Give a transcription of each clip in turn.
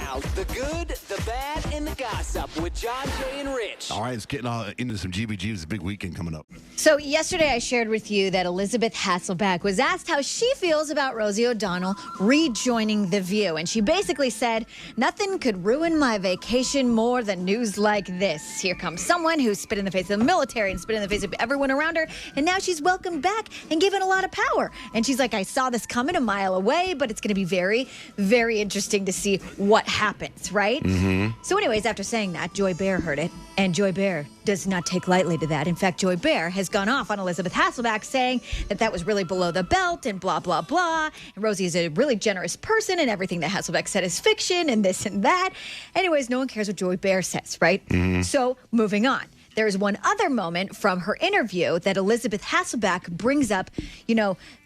now, the good, the bad, and the gossip with John, Jay, and Rich. All right, it's getting into some GBG. It's a big weekend coming up. So yesterday I shared with you that Elizabeth Hasselbeck was asked how she feels about Rosie O'Donnell rejoining The View. And she basically said, nothing could ruin my vacation more than news like this. Here comes someone who spit in the face of the military and spit in the face of everyone around her. And now she's welcomed back and given a lot of power. And she's like, I saw this coming a mile away, but it's going to be very, very interesting to see what happens, right? Mm-hmm. So anyways, after saying that, Joy Behar heard it. And Joy Behar does not take lightly to that. In fact, Joy Behar has gone off on Elizabeth Hasselbeck saying that that was really below the belt and blah, blah, blah. And Rosie is a really generous person and everything that Hasselbeck said is fiction and this and that. Anyways, no one cares what Joy Behar says, right? Mm-hmm. So moving on. There's one other moment from her interview that Elizabeth Hasselbeck brings up,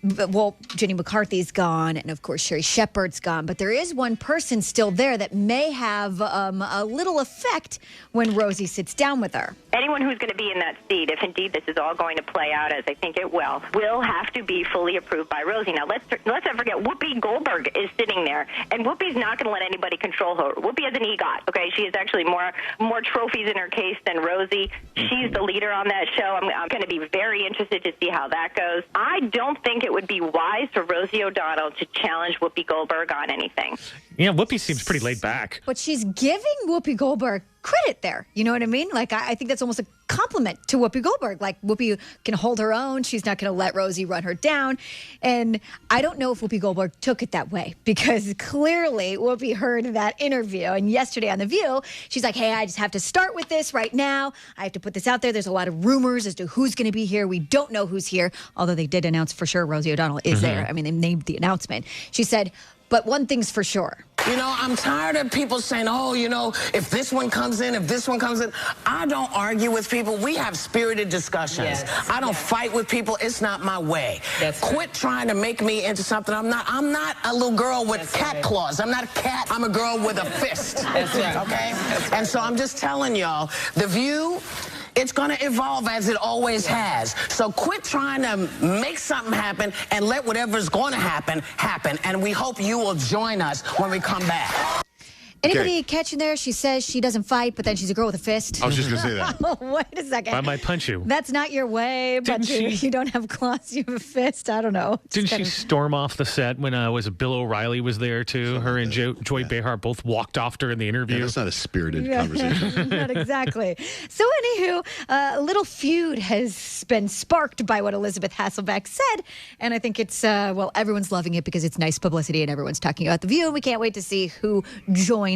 well, Jenny McCarthy's gone, and of course Sherry Shepherd's gone, but there is one person still there that may have a little effect when Rosie sits down with her. Anyone who's going to be in that seat, if indeed this is all going to play out as I think it will have to be fully approved by Rosie. Now, let's not forget, Whoopi Goldberg is sitting there, and Whoopi's not going to let anybody control her. Whoopi has an EGOT, okay? She has actually more trophies in her case than Rosie. She's the leader on that show. I'm going to be very interested to see how that goes. I don't think it would be wise for Rosie O'Donnell to challenge Whoopi Goldberg on anything. Yeah, Whoopi seems pretty laid back. But she's giving Whoopi Goldberg credit there. You know what I mean? Like, I think that's almost a compliment to Whoopi Goldberg. Like, Whoopi can hold her own. She's not going to let Rosie run her down. And I don't know if Whoopi Goldberg took it that way, because clearly Whoopi heard that interview. And yesterday on The View, she's like, hey, I just have to start with this right now. I have to put this out there. There's a lot of rumors as to who's going to be here. We don't know who's here, although they did announce for sure Rosie O'Donnell is there. I mean, they made the announcement. She said, but one thing's for sure. I'm tired of people saying, if this one comes in, if this one comes in. I don't argue with people. We have spirited discussions. Yes. I don't fight with people. It's not my way. Quit trying to make me into something I'm not. I'm not a little girl with cat claws. I'm not a cat. I'm a girl with a fist. That's right. Okay? And so I'm just telling y'all, The View, it's going to evolve as it always has. So quit trying to make something happen and let whatever's going to happen, happen. And we hope you will join us when we come back. Anybody catching there? She says she doesn't fight, but then she's a girl with a fist. I was just going to say that. Wait a second. I might punch you. That's not your way, but you don't have claws, you have a fist. I don't know. Didn't she storm off the set when Bill O'Reilly was there, too? Her and Joy Behar both walked off during the interview. Yeah, that's not a spirited conversation. Not exactly. So, anywho, a little feud has been sparked by what Elizabeth Hasselbeck said, and I think it's, everyone's loving it because it's nice publicity and everyone's talking about The View, and we can't wait to see who joins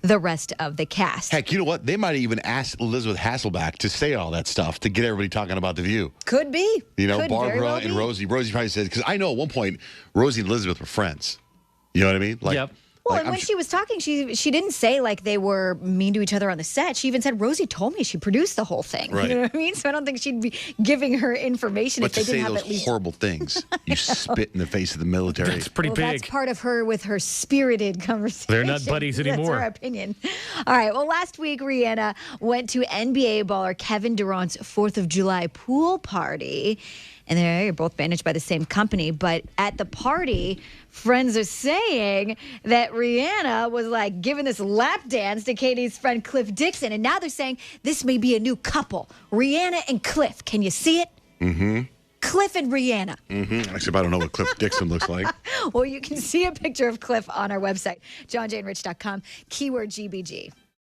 the rest of the cast. Heck, you know what? They might even ask Elizabeth Hasselbeck to say all that stuff to get everybody talking about The View. Could be. Barbara and Rosie. Rosie probably said, because I know at one point Rosie and Elizabeth were friends. You know what I mean? Yep. Well, and when she was talking, she didn't say like they were mean to each other on the set. She even said, Rosie told me she produced the whole thing. Right. You know what I mean? So I don't think she'd be giving her information if they didn't have at least... But to say those horrible things, you spit in the face of the military. That's pretty big. That's part of her with her spirited conversation. They're not buddies anymore. That's her opinion. All right. Well, last week, Rihanna went to NBA baller Kevin Durant's 4th of July pool party. And they're both managed by the same company. But at the party, friends are saying that Rihanna was like giving this lap dance to Katie's friend Cliff Dixon. And now they're saying this may be a new couple. Rihanna and Cliff. Can you see it? Mm-hmm. Cliff and Rihanna. Mm-hmm. Except I don't know what Cliff Dixon looks like. Well, you can see a picture of Cliff on our website, johnjaneRich.com, keyword GBG.